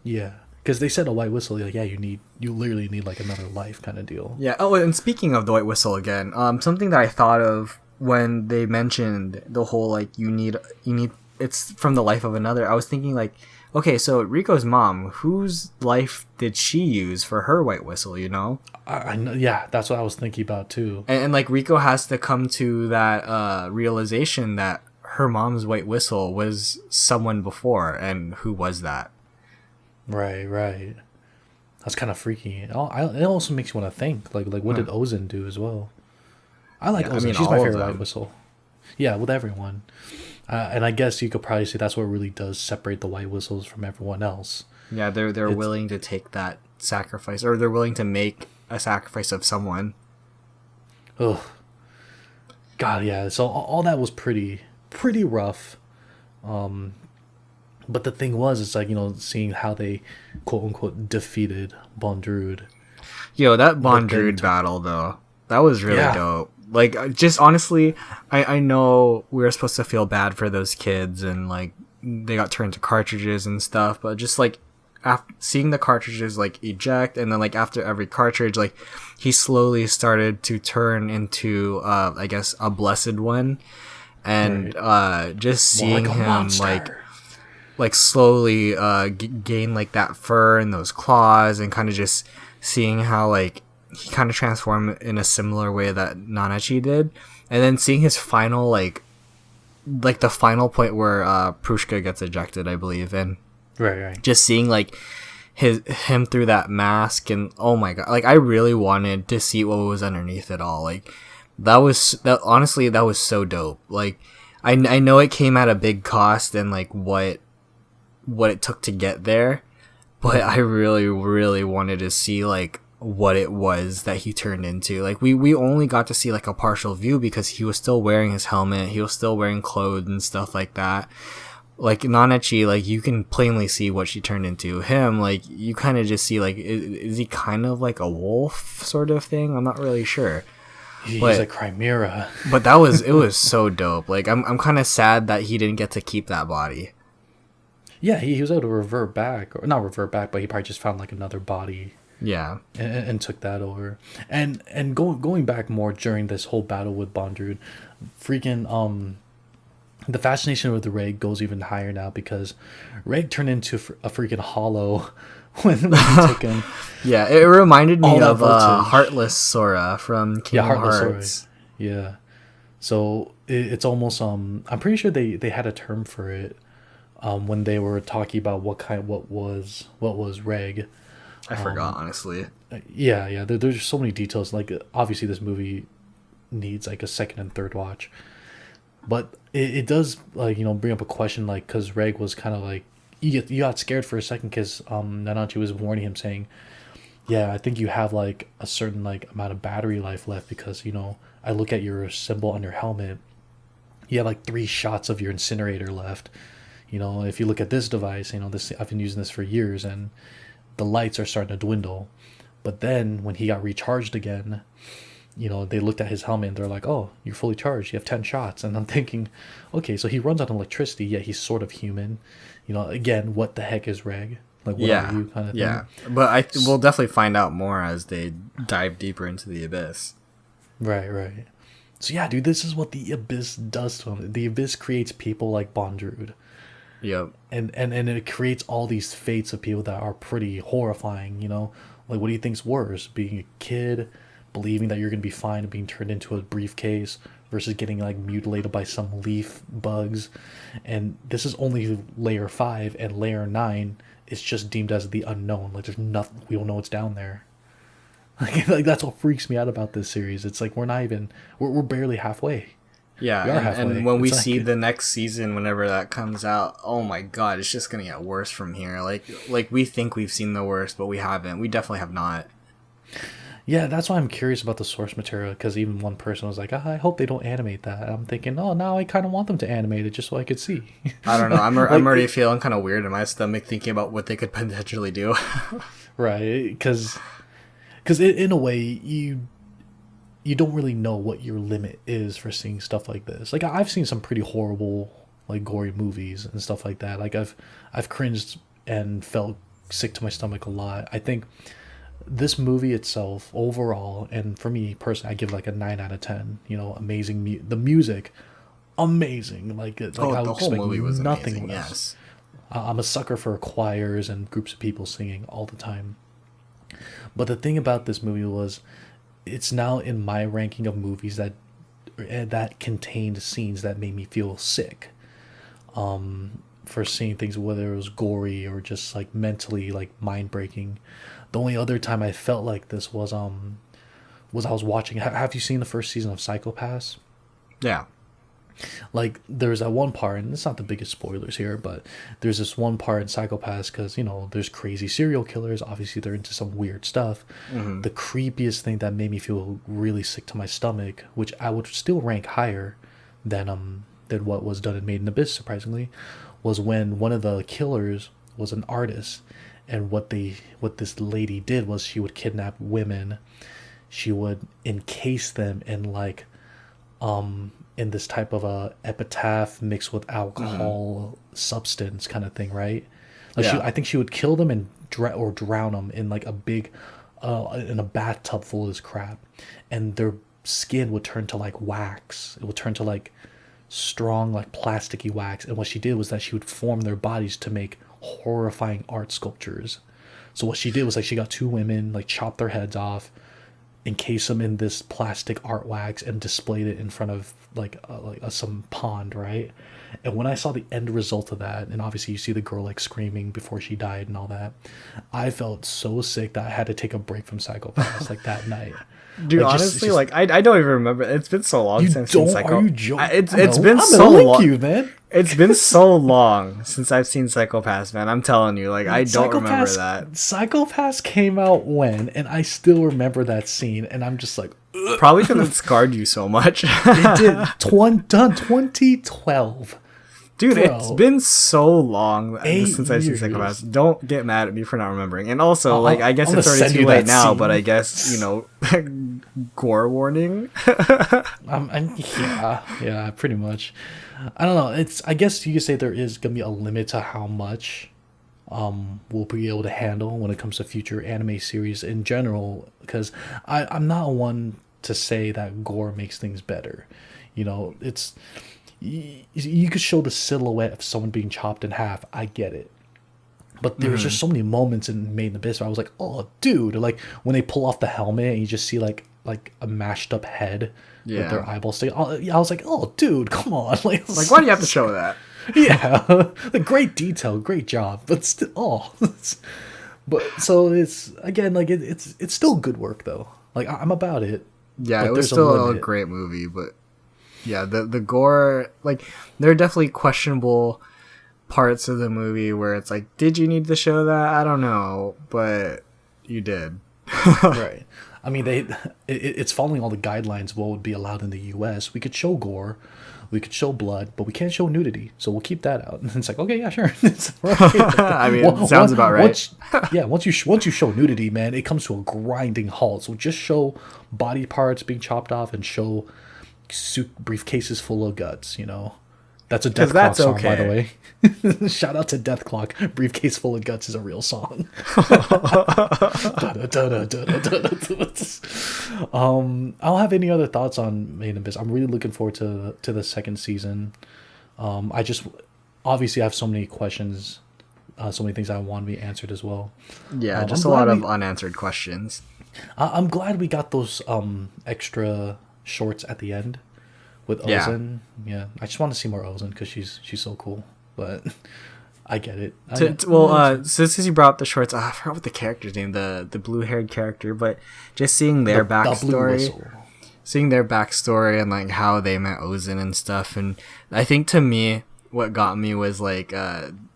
Yeah, because they said a white whistle. Like, yeah, you literally need like another life kind of deal. Yeah. Oh, and speaking of the white whistle again, something that I thought of when they mentioned the whole like you need it's from the life of another, I was thinking like, okay, so Rico's mom, whose life did she use for her white whistle? I know, yeah, that's what I was thinking about too. And like Rico has to come to that realization that her mom's white whistle was someone before, and who was that? Right. That's kind of freaky. It also makes you want to think like what did Ozin do as well? I like Ozin. She's my favorite white whistle. Yeah, with everyone. And I guess you could probably say that's what really does separate the white whistles from everyone else. Yeah, they're willing to take that sacrifice, or they're willing to make a sacrifice of someone. Ugh. God, yeah. So all that was pretty rough. But the thing was, it's like, seeing how they quote unquote defeated Bondrewd, Yo, that but then Bondrewd battle though, that was really yeah, dope. Like, just honestly, I know we were supposed to feel bad for those kids and like they got turned to cartridges and stuff, but just like after seeing the cartridges like eject, and then like after every cartridge, like he slowly started to turn into I guess a blessed one, and right, just more like seeing a him monster. like slowly gain like that fur and those claws, and kind of just seeing how like he kind of transformed in a similar way that Nanachi did, and then seeing his final like the final point where Prushka gets ejected, I believe, and Right, right. just seeing like him through that mask, and oh my god, like I really wanted to see what was underneath it all. Like that honestly, that was so dope. Like I know it came at a big cost, and like what it took to get there, but I really really wanted to see like what it was that he turned into. Like we only got to see like a partial view because he was still wearing his helmet, he was still wearing clothes and stuff like that. Like Nanachi, like you can plainly see what she turned into. Him, like you kind of just see like is he kind of like a wolf sort of thing? I'm not really sure. He's But a chimera. but that was it was so dope. Like I'm kind of sad that he didn't get to keep that body. Yeah, he was able to revert back, or not revert back, but he probably just found like another body Yeah. and took that over. And going back more during this whole battle with Bondrewd, freaking the fascination with Reg goes even higher now because Reg turned into a freaking hollow when he took him. Yeah, it reminded me All that of voltage. Heartless Sora from Kingdom Heartless Hearts. Sword. Yeah. So it's almost I'm pretty sure they had a term for it when they were talking about what was Reg. I forgot, honestly. Yeah. There's so many details. Like obviously this movie needs like a second and third watch, but it does like bring up a question, like because Reg was kind of like you got scared for a second because Nanachi was warning him saying, yeah, I think you have like a certain like amount of battery life left because I look at your symbol on your helmet, you have like 3 shots of your incinerator left. If you look at this device, this I've been using this for years and the lights are starting to dwindle. But then when he got recharged again, they looked at his helmet and they're like, oh, you're fully charged, you have 10 shots. And I'm thinking, okay, so he runs on electricity, yet he's sort of human. Again, what the heck is Reg? Like, what are Yeah, you, kind of thing? yeah. But we'll definitely find out more as they dive deeper into the abyss. Right. So yeah, dude, this is what the Abyss does to him. The Abyss creates people like Bondrewd. Yep. And it creates all these fates of people that are pretty horrifying, Like, what do you think's worse? Being a kid, believing that you're going to be fine and being turned into a briefcase versus getting, like, mutilated by some leaf bugs. And this is only layer 5, and layer 9 is just deemed as the unknown. Like, there's nothing, we don't know what's down there. Like that's what freaks me out about this series. It's like we're barely halfway. Yeah, We are halfway. and when we It's see like, the next season, whenever that comes out, oh my god, it's just gonna get worse from here. Like we think we've seen the worst, but we haven't. We definitely have not. yeah, that's why I'm curious about the source material, because even one person was like, I hope they don't animate that. And I'm thinking, oh, now I kind of want them to animate it just so I could see. I don't know. I'm Like, already feeling kind of weird in my stomach thinking about what they could potentially do. right, because in a way you don't really know what your limit is for seeing stuff like this. Like I've seen some pretty horrible, like gory movies and stuff like that. Like I've cringed and felt sick to my stomach a lot. I think this movie itself overall, and for me personally, I give like a 9 out of 10. Amazing the music, amazing. Like I The would whole expect movie was nothing amazing. less. Yes. I'm a sucker for choirs and groups of people singing all the time. But the thing about this movie was, it's now in my ranking of movies that contained scenes that made me feel sick. For seeing things, whether it was gory or just like mentally like mind breaking. The only other time I felt like this was I was watching. Have you seen the first season of Psychopaths? Yeah. Like there's that one part, and it's not the biggest spoilers here, but there's this one part in Psychopaths because there's crazy serial killers. Obviously, they're into some weird stuff. The creepiest thing that made me feel really sick to my stomach, which I would still rank higher than what was done in Made in Abyss, surprisingly, was when one of the killers was an artist, and what this lady did was she would kidnap women. She would encase them in in this type of a epitaph mixed with alcohol substance kind of thing, right? Like I think she would kill them and drown them in like a big in a bathtub full of this crap, and their skin would turn to like wax. It would turn to like strong like plasticky wax, and what she did was that she would form their bodies to make horrifying art sculptures. So what she did was like she got two women, like chopped their heads off, encase them in this plastic art wax, and displayed it in front of some pond, right? And when I saw the end result of that, and obviously you see the girl like screaming before she died and all that, I felt so sick that I had to take a break from Psychopaths like that night. Dude, like, honestly, like I don't even remember. It's been so long since I've seen Psycho. Are you joking? It's been so long. You, man. It's been so long since I've seen Psychopaths, man. I'm telling you, like I don't remember that. Psychopaths came out when, and I still remember that scene, and I'm just like, ugh. Probably because it scarred you so much. It did. 2012. Dude, it's been so long since I've seen years. Psychopaths. Don't get mad at me for not remembering. And also, like, I guess it's already too late now, but I guess, gore warning. Yeah, pretty much. I don't know. I guess you could say there is going to be a limit to how much we'll be able to handle when it comes to future anime series in general, because I'm not one to say that gore makes things better. It's... You could show the silhouette of someone being chopped in half. I get it. But there's just so many moments in Made in Abyss where I was like, oh, dude. Like, when they pull off the helmet and you just see, like a mashed up head with their eyeballs sticking. I was like, oh, dude, come on. Like why do you have to show that? Yeah. Like, great detail. Great job. But still, but, so it's, again, like, it's still good work, though. Like, I'm about it. Yeah, it was still a great movie, but... Yeah, the gore, like, there are definitely questionable parts of the movie where it's like, did you need to show that? I don't know, but you did. Right. I mean, it's following all the guidelines of what would be allowed in the U.S. We could show gore, we could show blood, but we can't show nudity, so we'll keep that out. And it's like, okay, yeah, sure. I mean, it sounds about right. Once you show nudity, man, it comes to a grinding halt. So just show body parts being chopped off and show suit briefcases full of guts. That's a Death Clock song, by the way. Shout out to Death Clock. Briefcase Full of Guts is a real song. I don't have any other thoughts on Made in Abyss. I'm really looking forward to the second season. I just obviously have so many questions, so many things I want to be answered as well. Yeah, just a lot of unanswered questions. I'm glad we got those extra shorts at the end with Ozen. Yeah, I just want to see more Ozen because she's so cool. But I get it. Since you brought up the shorts, I forgot what the character's name, the blue-haired character, but just seeing their backstory, and like how they met Ozen and stuff, and I think to me what got me was like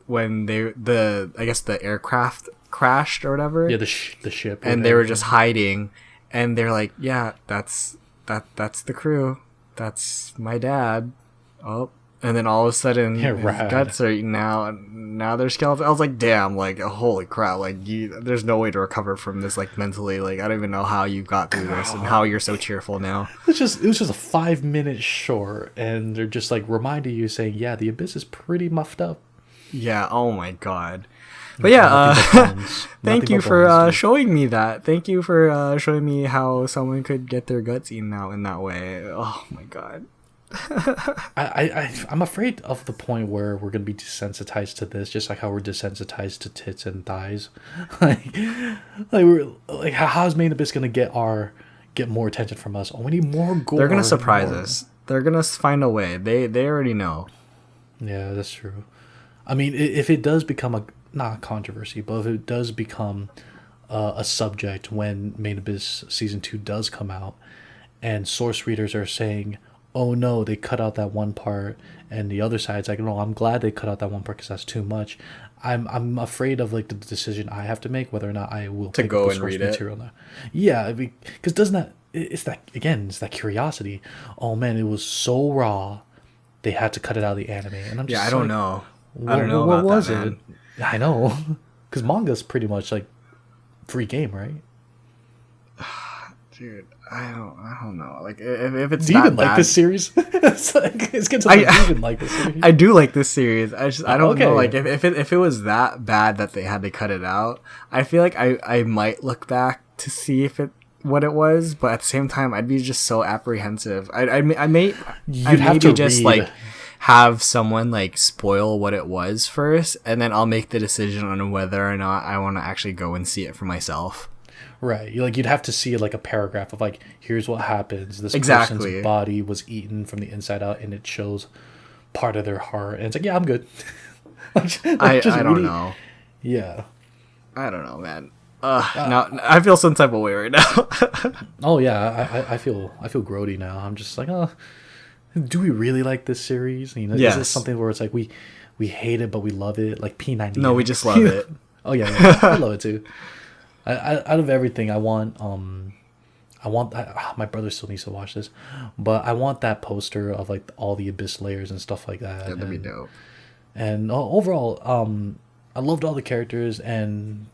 when I guess the aircraft crashed or whatever. Yeah, the ship, and they were just hiding, and they're like, yeah, that's the crew. That's my dad. Oh, and then all of a sudden, his guts are eaten out, and now they're skeletons. I was like, damn, like, holy crap, like, there's no way to recover from this, like, mentally. Like, I don't even know how you got through this and how you're so cheerful now. It was just a 5-minute short, and they're just, like, reminding you, saying, yeah, the Abyss is pretty muffed up. Yeah, oh my god. But yeah, thank you for showing me that. Thank you for showing me how someone could get their guts eaten out in that way. Oh my god. I'm afraid of the point where we're gonna be desensitized to this, just like how we're desensitized to tits and thighs. How's Made in Abyss gonna get more attention from us? Oh, we need more gore. They're gonna surprise us. They're gonna find a way. They already know. Yeah, that's true. I mean, if it does become not a controversy, but if it does become a subject when Made in Abyss Season 2 does come out, and source readers are saying, oh no, they cut out that one part, and the other side's like, no, I'm glad they cut out that one part because that's too much. I'm afraid of like the decision I have to make whether or not I will To pick go up the and source read it. material now. Yeah, because doesn't that it's that again? It's that curiosity. Oh man, it was so raw. They had to cut it out of the anime, and I'm just Yeah, I don't like, know. What, I don't know what about was that, it? man. I know, because manga's pretty much like free game, right? Dude, I don't know. Like, if it's Do you that even like bad, this series? It's getting to the point, do you even like this series? I do like this series. I don't know. Okay. Like, if it was that bad that they had to cut it out, I feel like I might look back to see what it was, but at the same time, I'd be just so apprehensive. I may You'd have to just read. like have someone like spoil what it was first, and then I'll make the decision on whether or not I want to actually go and see it for myself. Right, you'd have to see like a paragraph of like, here's what happens. This Exactly. person's body was eaten from the inside out, and it shows part of their heart. And it's like, yeah, I'm good. I don't know. Yeah. I don't know, man. Now I feel some type of way right now. Oh yeah, I feel grody now. I'm just like, oh, do we really like this series? You know, Yes. is this something where it's like we hate it but we love it, like P90? No, we just love it. Oh yeah, I love it too. Out of everything, I want my brother still needs to watch this, but I want that poster of like all the abyss layers and stuff like that. Yeah, that'd be dope. And overall, I loved all the characters, and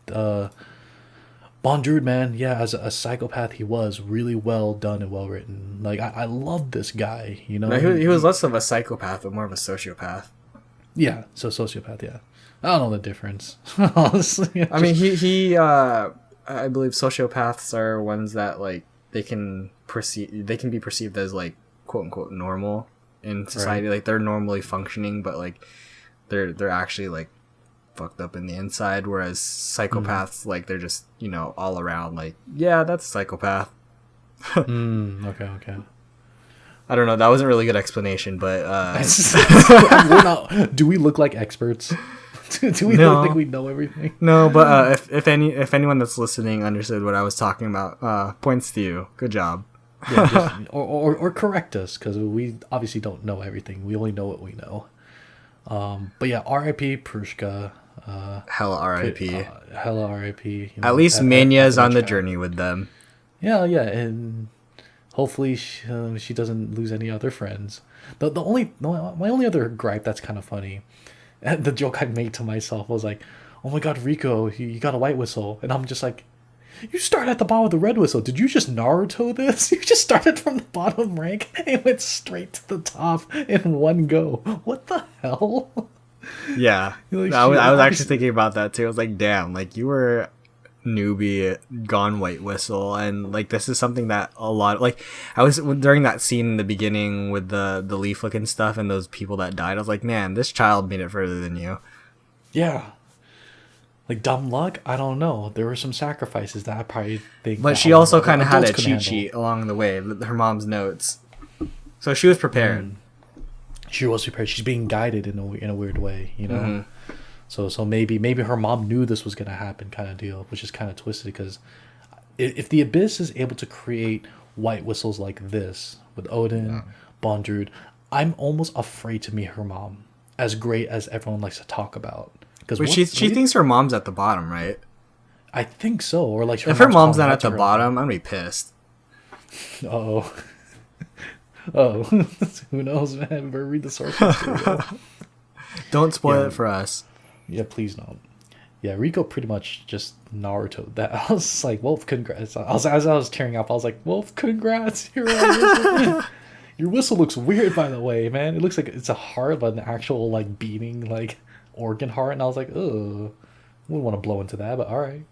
Bondrewd, man, yeah, as a psychopath, he was really well done and well written. Like I loved this guy, you know. No, he was less of a psychopath, but more of a sociopath. Yeah, so sociopath, yeah. I don't know the difference. Honestly, I mean, I believe sociopaths are ones that like they can be perceived as like quote unquote normal in society. Right. Like they're normally functioning, but like they're actually like fucked up in the inside. Whereas psychopaths, like they're just all around like, yeah, that's a psychopath. Okay. I don't know. That wasn't a really good explanation, but We're not. Do we look like experts? Do we look like we know everything? no. But if anyone that's listening understood what I was talking about, points to you. Good job. Yeah, or correct us, because we obviously don't know everything. We only know what we know. But yeah, R.I.P. Prushka. Hella R.I.P. Hella R.I.P. At least Mania's on the journey with them. Yeah, and hopefully she doesn't lose any other friends. My only other gripe that's kind of funny, and the joke I made to myself was like, oh my god, Rico, he got a white whistle, and I'm just like, you start at the bottom with the red whistle. Did you just Naruto this? You just started from the bottom rank and went straight to the top in one go. What the hell? Yeah, Like, I was actually thinking about that too. I was like, damn, like you were newbie gone white whistle, and like this is something that a lot like I was during that scene in the beginning with the leaf looking stuff and those people that died. I was like, man, this child made it further than you. Yeah. Like dumb luck? I don't know. There were some sacrifices that I probably think. But she also kind of had a cheat sheet along the way, her mom's notes, so she was prepared. She was prepared. She's being guided in a weird way, you know. Mm-hmm. So maybe her mom knew this was gonna happen, kind of deal, which is kind of twisted. Because if the Abyss is able to create white whistles like this with Odin, Bondrewd, I'm almost afraid to meet her mom. As great as everyone likes to talk about. But she thinks her mom's at the bottom, right? I think so, or like if her mom's not at the bottom, I'm gonna be pissed. Oh, who knows, man? Better read the source material. Don't spoil it for us. Yeah, please don't. Yeah, Rico pretty much just Naruto that. I was like, Wolf, congrats. As I was tearing up, I was like, Wolf, congrats. Your whistle looks weird, by the way, man. It looks like it's a heart, but an actual like beating like organ heart, and I was like, ugh, wouldn't want to blow into that, but all right.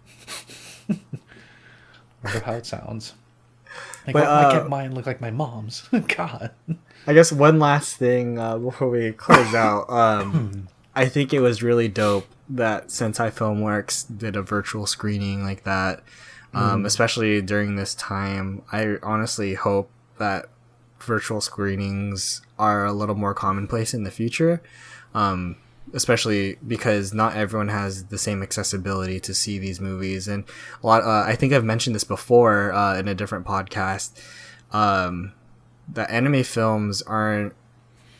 Wonder how it sounds. Like, but why can't mine look like my mom's? God. I guess one last thing before we close out. I think it was really dope that Sentai Filmworks did a virtual screening like that, especially during this time. I honestly hope that virtual screenings are a little more commonplace in the future, especially because not everyone has the same accessibility to see these movies. And a lot, I think I've mentioned this before in a different podcast. that anime films aren't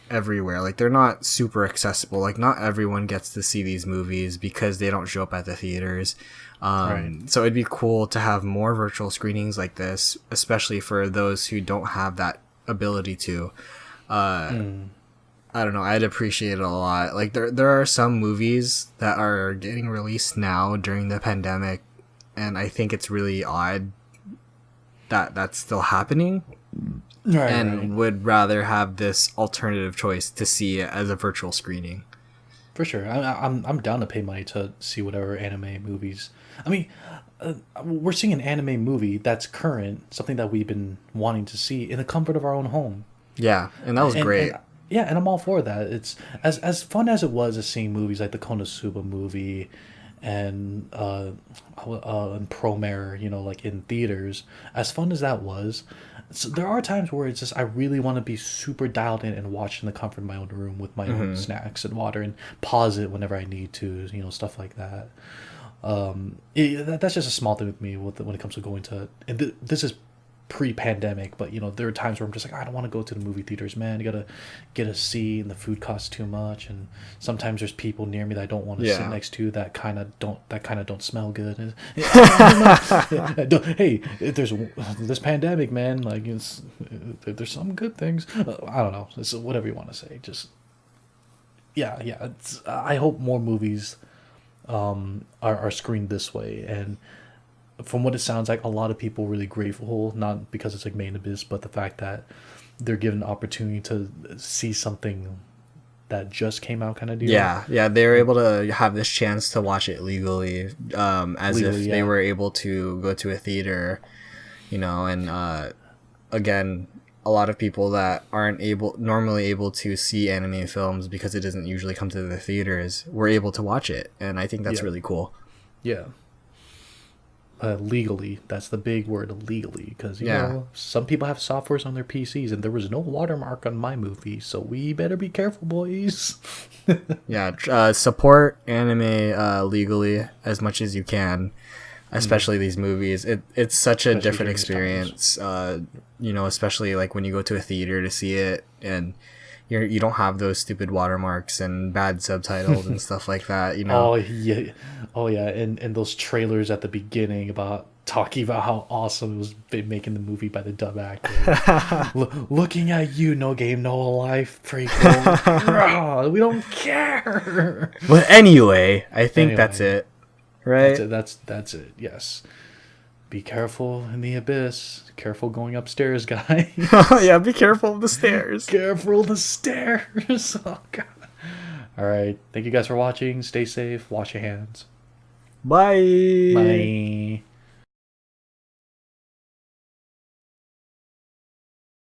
everywhere. Like, they're not super accessible. Like, not everyone gets to see these movies because they don't show up at the theaters. Right. So it'd be cool to have more virtual screenings like this, especially for those who don't have that ability to. I don't know. I'd appreciate it a lot. Like, there are some movies that are getting released now during the pandemic, and I think it's really odd that that's still happening. Right. And would rather have this alternative choice to see it as a virtual screening. For sure. I'm down to pay money to see whatever anime movies. I mean, we're seeing an anime movie that's current, something that we've been wanting to see in the comfort of our own home. Yeah, and that was great. And I'm all for that. It's as fun as it was as seeing movies like the Konosuba movie and Promare, like in theaters. As fun as that was, so there are times where it's just I really want to be super dialed in and watch in the comfort of my own room with my own snacks and water and pause it whenever I need to, stuff like that. That's just a small thing with me when it comes to going to. And this is pre-pandemic, but there are times where I'm just like, I don't want to go to the movie theaters, man. You gotta get a seat, and the food costs too much, and sometimes there's people near me that I don't want to sit next to that kind of don't smell good. Hey, there's this pandemic, man. Like, there's some good things. I don't know. It's whatever you want to say. Just yeah. I hope more movies are screened this way, and from what it sounds like, a lot of people really grateful, not because it's like Made in Abyss, but the fact that they're given an opportunity to see something that just came out, kind of deal. Yeah, they were able to have this chance to watch it legally, if they were able to go to a theater, and again, a lot of people that aren't normally able to see anime films because it doesn't usually come to the theaters were able to watch it, and I think that's really cool. Yeah. Legally, that's the big word, legally, because some people have softwares on their PCs, and there was no watermark on my movie, so we better be careful, boys. Support anime legally as much as you can, especially these movies. It's such a different experience, especially like when you go to a theater to see it, and you don't have those stupid watermarks and bad subtitles and stuff like that, Oh yeah, and those trailers at the beginning about talking about how awesome it was making the movie by the dub actor. Looking at you, no game, no life, prequel. We don't care. But anyway, I think that's it, right? That's it. Yes. Be careful in the abyss. Careful going upstairs, guys. Yeah, be careful of the stairs. Careful of the stairs. Oh, God. All right. Thank you guys for watching. Stay safe. Wash your hands. Bye. Bye.